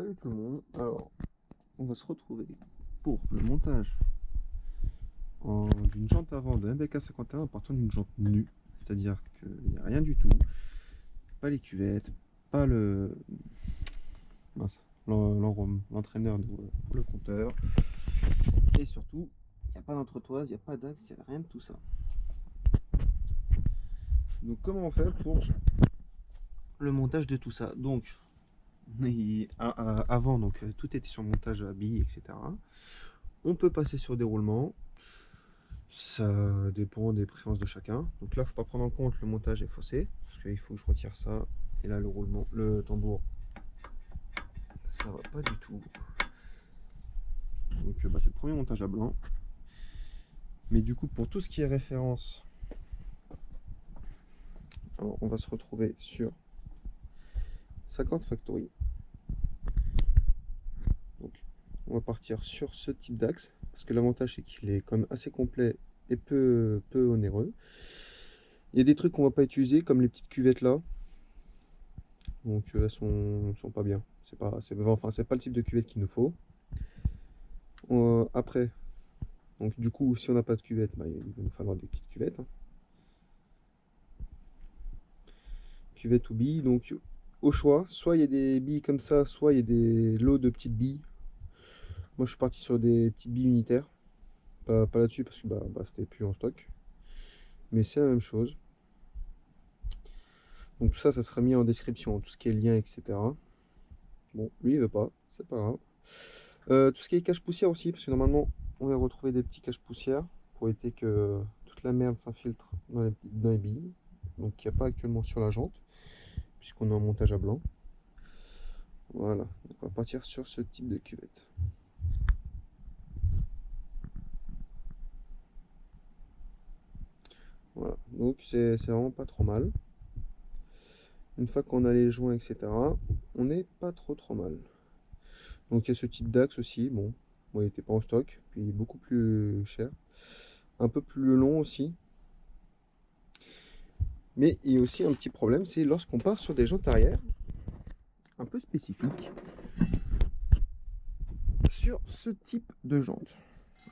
Salut tout le monde, alors on va se retrouver pour le montage d'une jante avant de MBK51 en partant d'une jante nue, c'est-à-dire qu'il n'y a rien du tout, pas les cuvettes, pas l'entraîneur pour le compteur, et surtout il n'y a pas d'entretoise, il n'y a pas d'axe, il n'y a rien de tout ça. Donc comment on fait pour le montage de tout ça? Donc avant, donc tout était sur montage à billes, etc. On peut passer sur déroulement, ça dépend des préférences de chacun. Donc là, il ne faut pas prendre en compte le montage est faussé, parce qu'il faut que je retire ça. Et là, le roulement, le tambour, ça va pas du tout. Donc c'est le premier montage à blanc. Mais du coup, pour tout ce qui est référence, alors, on va se retrouver sur 50 Factory. Donc, on va partir sur ce type d'axe, parce que l'avantage c'est qu'il est quand même assez complet et peu onéreux. Il y a des trucs qu'on va pas utiliser, comme les petites cuvettes là. Donc elles sont pas bien. C'est pas le type de cuvette qu'il nous faut. Après, donc du coup, si on n'a pas de cuvette, bah, il va nous falloir des petites cuvettes. Hein. Cuvette ou billes. Donc au choix, soit il y a des billes comme ça, soit il y a des lots de petites billes. Moi je suis parti sur des petites billes unitaires. Pas là-dessus parce que c'était plus en stock. Mais c'est la même chose. Donc tout ça, ça sera mis en description, tout ce qui est lien, etc. Bon, lui il veut pas, c'est pas grave. Tout ce qui est cache-poussière aussi, parce que normalement on va retrouver des petits cache-poussières pour éviter que toute la merde s'infiltre dans les billes. Donc il n'y a pas actuellement sur la jante, puisqu'on est en montage à blanc. Voilà, donc on va partir sur ce type de cuvette. Voilà, donc c'est vraiment pas trop mal. Une fois qu'on a les joints, etc., on n'est pas trop mal. Donc il y a ce type d'axe aussi, bon, il n'était pas en stock, puis il est beaucoup plus cher. Un peu plus long aussi. Mais il y a aussi un petit problème, c'est lorsqu'on part sur des jantes arrière, un peu spécifiques, sur ce type de jante.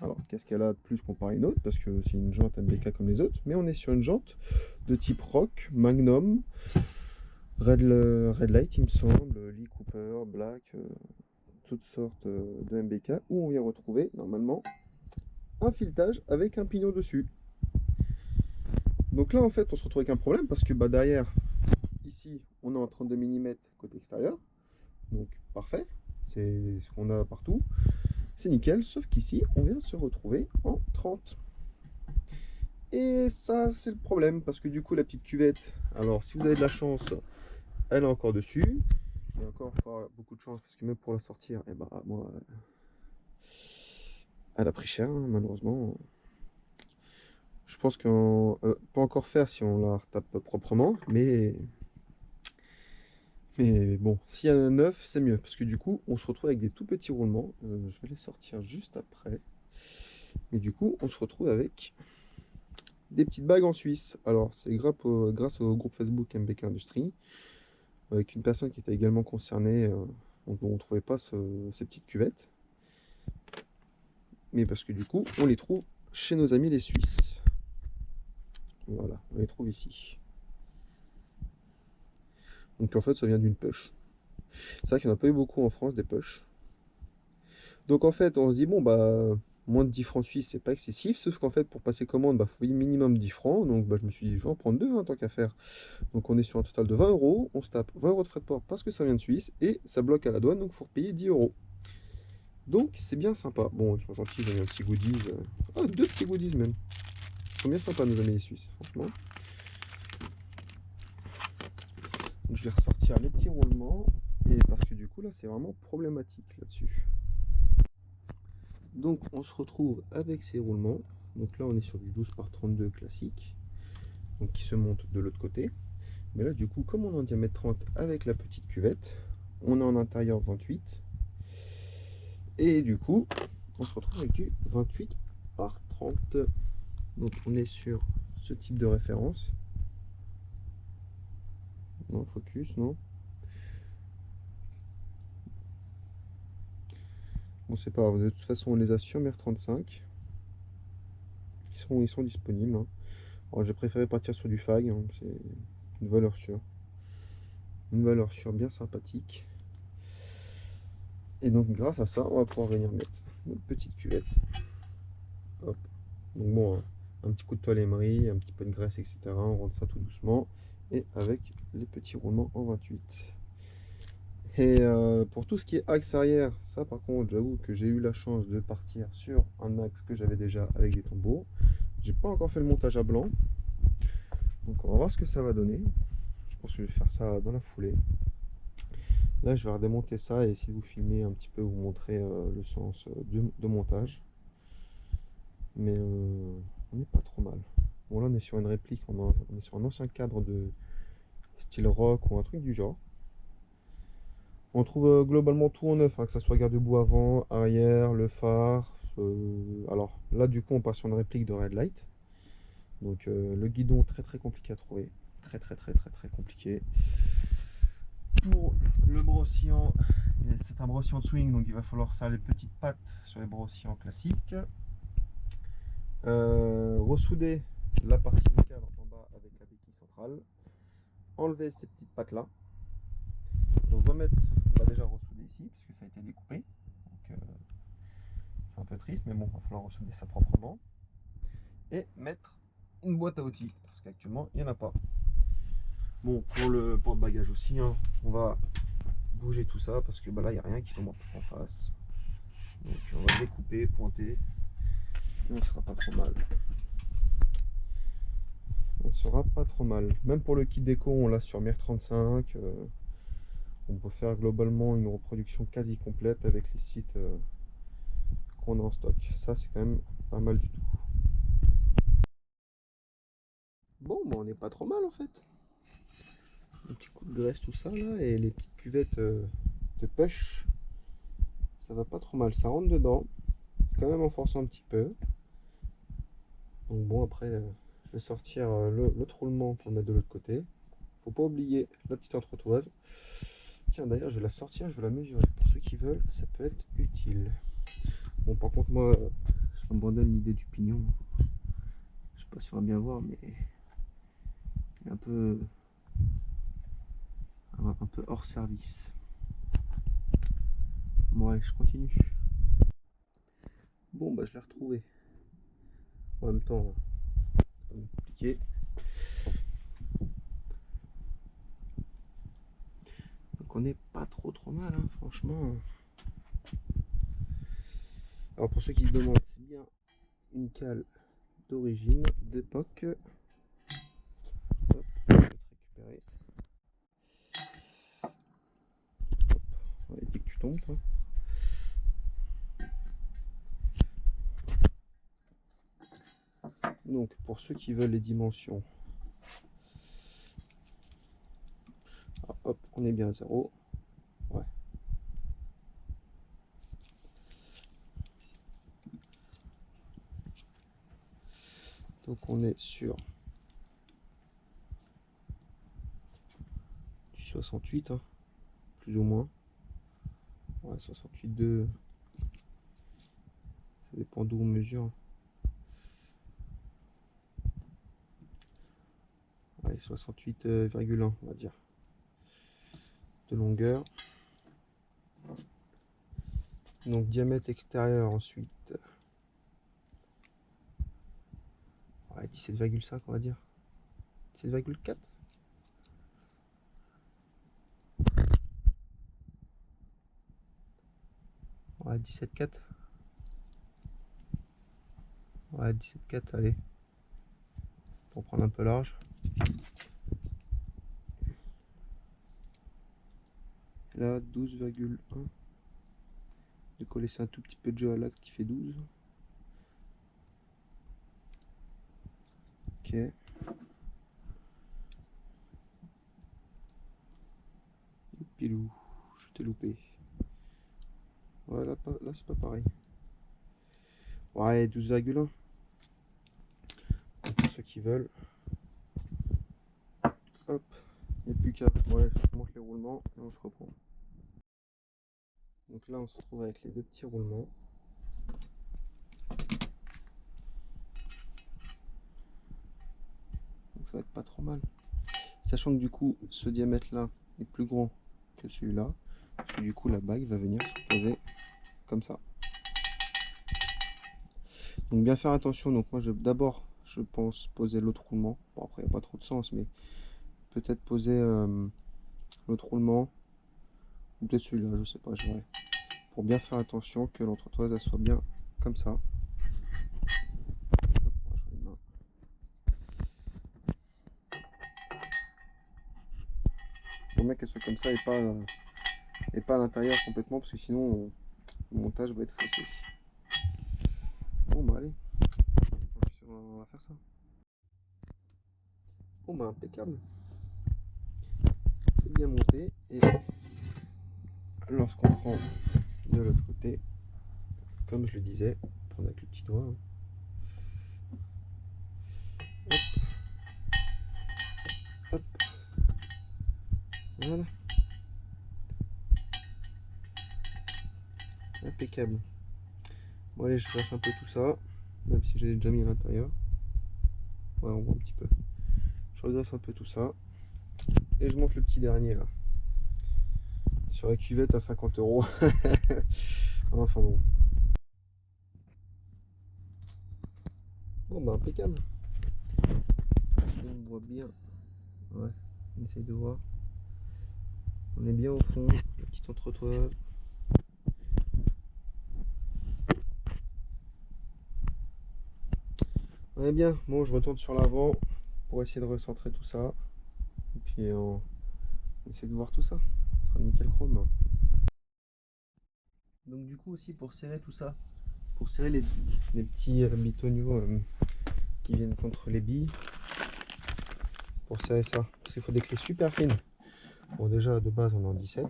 Alors, qu'est-ce qu'elle a de plus comparé à une autre? Parce que c'est une jante MBK comme les autres, mais on est sur une jante de type Rock, Magnum, Red Light, il me semble, Lee Cooper, Black, toutes sortes de MBK, où on vient retrouver normalement un filetage avec un pignon dessus. Donc là, en fait, on se retrouve avec un problème parce que derrière, ici, on est en 32 mm côté extérieur, donc parfait, c'est ce qu'on a partout. C'est nickel, sauf qu'ici, on vient se retrouver en 30. Et ça, c'est le problème, parce que du coup, la petite cuvette, alors si vous avez de la chance, elle est encore dessus. Et encore, il faut avoir beaucoup de chance, parce que même pour la sortir, moi, elle a pris cher, hein, malheureusement. Je pense qu'on peut encore faire si on la retape proprement, mais bon, s'il y a un neuf, c'est mieux, parce que du coup, on se retrouve avec des tout petits roulements. Je vais les sortir juste après. Mais du coup, on se retrouve avec des petites bagues en Suisse. Alors, c'est grâce au groupe Facebook MBK Industrie, avec une personne qui était également concernée, dont on ne trouvait pas ces petites cuvettes. Mais parce que du coup, on les trouve chez nos amis les Suisses. Voilà, on les trouve ici. Donc en fait, ça vient d'une push. C'est vrai qu'il n'y en a pas eu beaucoup en France, des push. Donc en fait, on se dit, bon, moins de 10 francs suisses, c'est pas excessif, sauf qu'en fait, pour passer commande, faut minimum 10 francs. Donc je me suis dit, je vais en prendre deux, hein, tant qu'à faire. Donc on est sur un total de 20 euros. On se tape 20 euros de frais de port parce que ça vient de Suisse et ça bloque à la douane, donc il faut repayer 10 euros. Donc c'est bien sympa. Bon, ils sont gentils, ils ont mis un petit goodies. Ah, deux petits goodies même. Ils sont bien sympas, nos amis les Suisses, franchement. Donc je vais ressortir les petits roulements. Et parce que du coup, là, c'est vraiment problématique là-dessus. Donc on se retrouve avec ces roulements. Donc là on est sur du 12 par 32 classique, donc qui se monte de l'autre côté. Mais là du coup, comme on est en diamètre 30 avec la petite cuvette, on est en intérieur 28. Et du coup, on se retrouve avec du 28 par 30. Donc on est sur ce type de référence. Non, focus, non. Bon, c'est pas grave, de toute façon, on les a sur MER35. Ils sont disponibles, hein. Alors, j'ai préféré partir sur du FAG, hein, c'est une valeur sûre. Une valeur sûre bien sympathique. Et donc, grâce à ça, on va pouvoir venir mettre notre petite cuvette. Hop. Donc, bon, un petit coup de toile émery, un petit peu de graisse, etc. On rentre ça tout doucement. Et avec les petits roulements en 28. Et pour tout ce qui est axe arrière, ça par contre, j'avoue que j'ai eu la chance de partir sur un axe que j'avais déjà avec des tambours. J'ai pas encore fait le montage à blanc. Donc on va voir ce que ça va donner. Je pense que je vais faire ça dans la foulée. Là, je vais redémonter ça et essayer de vous filmer un petit peu, vous montrer le sens de montage. Mais on n'est pas trop mal. Bon, là, on est sur une réplique, on est sur un ancien cadre de style rock ou un truc du genre. On trouve globalement tout en neuf, hein, que ce soit garde-boue avant, arrière, le phare. Alors là, du coup, on passe sur une réplique de Red Light. Donc le guidon très très compliqué à trouver. Très très très très très compliqué. Pour le brossian, c'est un brossian de swing, donc il va falloir faire les petites pattes sur les brossians classiques. Ressouder la partie du cadre en bas avec la béquille centrale. Enlever ces petites pattes là. Donc remettre, on va déjà ressouder ici puisque ça a été découpé. Donc c'est un peu triste, mais bon, il va falloir ressouder ça proprement. Et mettre une boîte à outils parce qu'actuellement il n'y en a pas. Bon, pour le porte-bagages aussi, hein, on va bouger tout ça parce que bah, là il n'y a rien qui tombe en face. Donc on va découper, pointer, et on sera pas trop mal. On sera pas trop mal. Même pour le kit déco, on l'a sur MER35. On peut faire globalement une reproduction quasi complète avec les sites qu'on a en stock. Ça c'est quand même pas mal du tout. Bon, bah, on n'est pas trop mal en fait. Un petit coup de graisse, tout ça là, et les petites cuvettes de push, ça va pas trop mal. Ça rentre dedans, quand même en forçant un petit peu. Donc bon, après, je vais sortir l'autre roulement pour le mettre de l'autre côté. Faut pas oublier la petite entretoise. Tiens, d'ailleurs, je vais la sortir, je vais la mesurer. Pour ceux qui veulent, ça peut être utile. Bon, par contre, moi, j'abandonne l'idée du pignon. Je sais pas si on va bien voir, mais il est un peu hors service. Bon, allez, je continue. Bon, bah, je l'ai retrouvé. En même temps, c'est pas compliqué. Donc, on n'est pas trop mal, hein, franchement. Alors, pour ceux qui se demandent, c'est bien une cale d'origine, d'époque. Hop, je vais te récupérer. Hop, on va éviter que tu tombes, toi. Donc, pour ceux qui veulent les dimensions, hop, on est bien à 0. Ouais. Donc, on est sur du 68, hein, plus ou moins. Ouais, 68,2. Ça dépend d'où on mesure. Ouais, 68,1, on va dire. De longueur. Donc, diamètre extérieur ensuite. Ouais, 17,5, on va dire. 17,4. Ouais, 17,4. Ouais, 17,4, allez. Pour prendre un peu large. Là, 12,1. De coller un tout petit peu de jeu à l'acte qui fait 12. Ok. Pilou, je t'ai loupé. Voilà, là c'est pas pareil. Ouais, 12,1. Pour ceux qui veulent. Hop, il n'y a plus qu'à. Ouais, je monte les roulements et on se reprend. Donc là on se retrouve avec les deux petits roulements. Donc ça va être pas trop mal. Sachant que du coup ce diamètre là est plus grand que celui-là. Parce que du coup la bague va venir se poser comme ça. Donc bien faire attention. Donc moi d'abord je pense poser l'autre roulement. Bon après il n'y a pas trop de sens, mais peut-être poser l'autre roulement. Ou peut-être celui-là, je sais pas, je verrai. Pour bien faire attention que l'entretoise elle soit bien comme ça. Pour bien qu'elle soit comme ça et pas à l'intérieur complètement, parce que sinon le montage va être faussé. Bon bah allez, on va faire ça. Bon bah impeccable. C'est bien monté et lorsqu'on prend de l'autre côté, comme je le disais, prendre avec le petit doigt. Hop, hop, voilà. Impeccable. Bon allez, je graisse un peu tout ça, même si j'ai déjà mis à l'intérieur. Ouais, on voit un petit peu. Je regraisse un peu tout ça. Et je monte le petit dernier là. Sur la cuvette à 50 €. Enfin bon. Bon bah impeccable. On voit bien. Ouais, on essaye de voir. On est bien au fond, la petite entretoise. On est bien. Bon, je retourne sur l'avant pour essayer de recentrer tout ça. Et puis on essaie de voir tout ça. Ce sera nickel chrome. Donc du coup aussi pour serrer tout ça, pour serrer les petits bitoniaux qui viennent contre les billes, pour serrer ça, parce qu'il faut des clés super fines. Bon déjà de base on est en 17,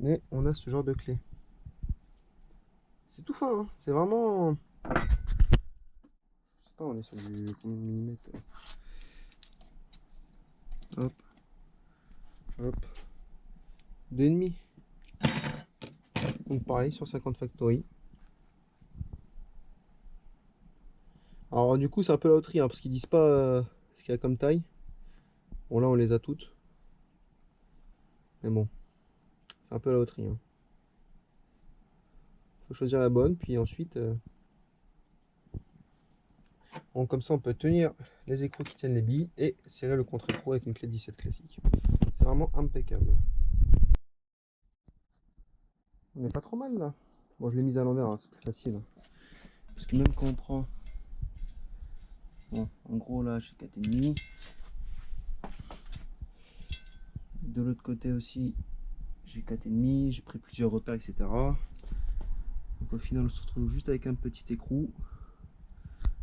mais on a ce genre de clé. C'est tout fin, hein. C'est vraiment... Je sais pas, on est sur du combien de millimètres. Hop, hop, 2,5. Donc pareil sur 50 Factory. Alors du coup c'est un peu la loterie, hein, parce qu'ils disent pas ce qu'il y a comme taille. Bon là on les a toutes. Mais bon, c'est un peu la loterie. Hein. Faut choisir la bonne, puis ensuite... Bon, comme ça on peut tenir les écrous qui tiennent les billes et serrer le contre-écrou avec une clé 17 classique. C'est vraiment impeccable. On n'est pas trop mal là. Bon je l'ai mise à l'envers, hein, c'est plus facile. Parce que même quand on prend... Bon, en gros là j'ai 4,5. De l'autre côté aussi j'ai 4,5. J'ai pris plusieurs repères, etc. Donc au final on se retrouve juste avec un petit écrou.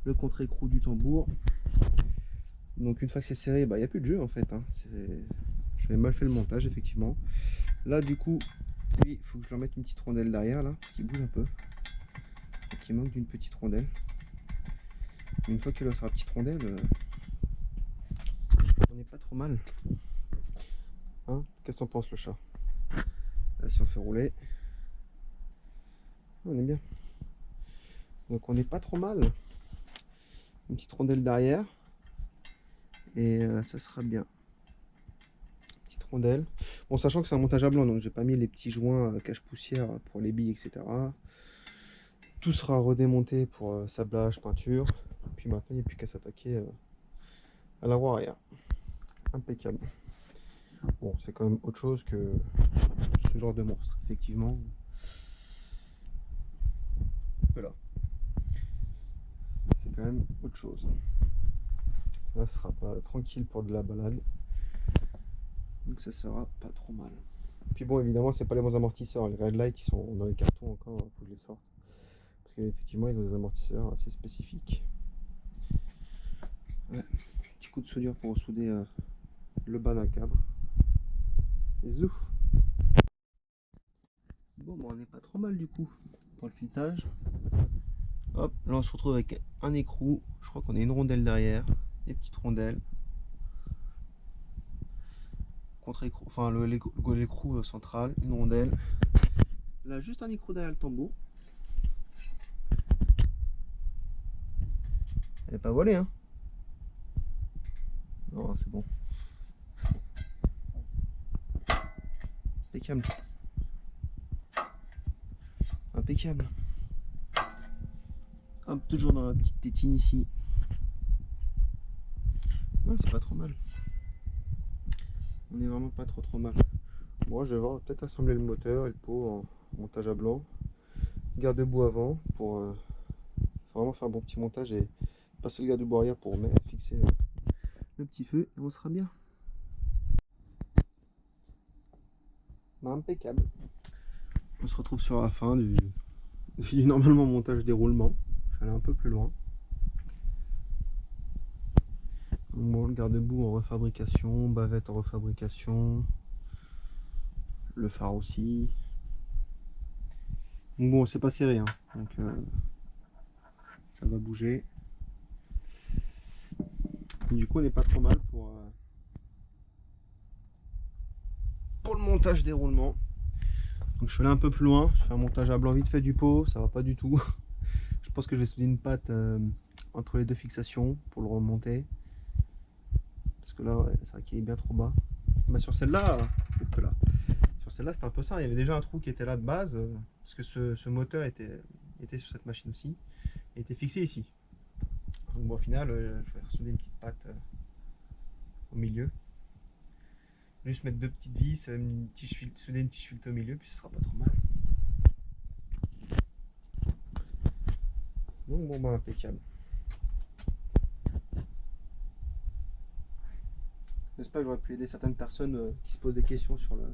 Le contre-écrou du tambour. Donc une fois que c'est serré, il n'y a plus de jeu en fait. Hein. J'avais mal fait le montage effectivement. Là du coup, il faut que je leur mette une petite rondelle derrière là, parce qu'il bouge un peu. Donc il manque d'une petite rondelle. Mais une fois qu'il sera petite rondelle, on n'est pas trop mal. Hein, qu'est-ce que t'en penses le chat? Là si on fait rouler, on est bien. Donc on n'est pas trop mal. Une petite rondelle derrière. Et ça sera bien. Petite rondelle. Bon, sachant que c'est un montage à blanc, donc j'ai pas mis les petits joints cache-poussière pour les billes, etc. Tout sera redémonté pour sablage, peinture. Puis maintenant, il n'y a plus qu'à s'attaquer à la roue arrière. Impeccable. Bon, c'est quand même autre chose que ce genre de monstre, effectivement. Voilà. C'est quand même autre chose. Là, ce sera pas tranquille pour de la balade. Donc ça sera pas trop mal. Puis bon, évidemment, c'est pas les bons amortisseurs. Les Red Light, ils sont dans les cartons encore, il faut que je les sorte. Parce qu'effectivement, ils ont des amortisseurs assez spécifiques. Ouais. Petit coup de soudure pour souder le bas d'un cadre. Et zouf. Bon, on n'est pas trop mal du coup pour le filetage. Hop, là on se retrouve avec un écrou. Je crois qu'on a une rondelle derrière, des petites rondelles. contre-écrou, enfin l'écrou central, une rondelle. Là, juste un écrou derrière le tambour. Elle n'est pas volée, hein? Non, c'est bon. Impeccable. Impeccable. Hop, toujours dans la petite tétine ici. Ouais, c'est pas trop mal. On est vraiment pas trop mal. Moi, je vais voir peut-être assembler le moteur et le pot en montage à blanc. Garde-boue avant pour vraiment faire un bon petit montage et passer le garde-boue arrière pour fixer le petit feu et on sera bien. Impeccable. On se retrouve sur la fin du normalement montage déroulement. Je suis allé un peu plus loin. Bon, le garde-boue en refabrication, bavette en refabrication, le phare aussi. Donc bon, c'est pas serré, hein. Donc ça va bouger. Et du coup, on n'est pas trop mal pour le montage déroulement. Donc je suis allé un peu plus loin. Je fais un montage à blanc vite fait du pot, ça va pas du tout. Je pense que je vais souder une patte entre les deux fixations pour le remonter. Parce que là, ouais, c'est vrai qu'il est bien trop bas. Bah, sur celle-là, là. Sur celle-là, c'était un peu ça. Il y avait déjà un trou qui était là de base, parce que ce moteur était sur cette machine aussi, et était fixé ici. Donc bon, au final, je vais ressouder une petite patte au milieu. Juste mettre deux petites vis, souder une tige filetée au milieu, puis ce sera pas trop mal. Donc bon, bah impeccable. J'espère que j'aurais pu aider certaines personnes qui se posent des questions sur le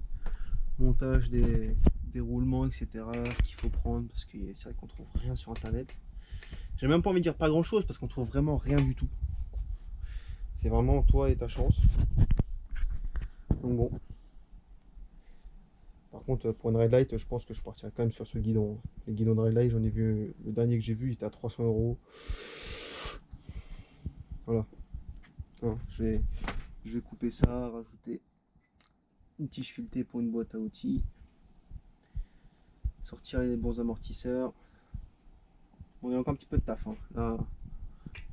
montage des roulements, etc. Ce qu'il faut prendre, parce que c'est vrai qu'on trouve rien sur internet. J'ai même pas envie de dire pas grand chose, parce qu'on trouve vraiment rien du tout. C'est vraiment toi et ta chance. Donc bon. Par contre, pour une Red Light, je pense que je partirai quand même sur ce guidon. Les guidons de Red Light, j'en ai vu, le dernier que j'ai vu, il était à 300 €. Voilà. Alors, je vais couper ça, rajouter une tige filetée pour une boîte à outils, sortir les bons amortisseurs. Bon, il y a encore un petit peu de taf, hein. Là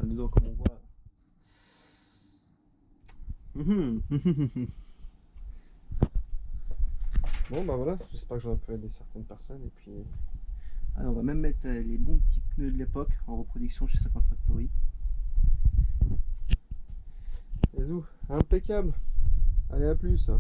dedans, comme on voit. Bon bah voilà, j'espère que j'aurai pu aider certaines personnes. Et puis on va même mettre les bons petits pneus de l'époque en reproduction chez 50 Factory. Bisous, impeccable. Allez, à plus.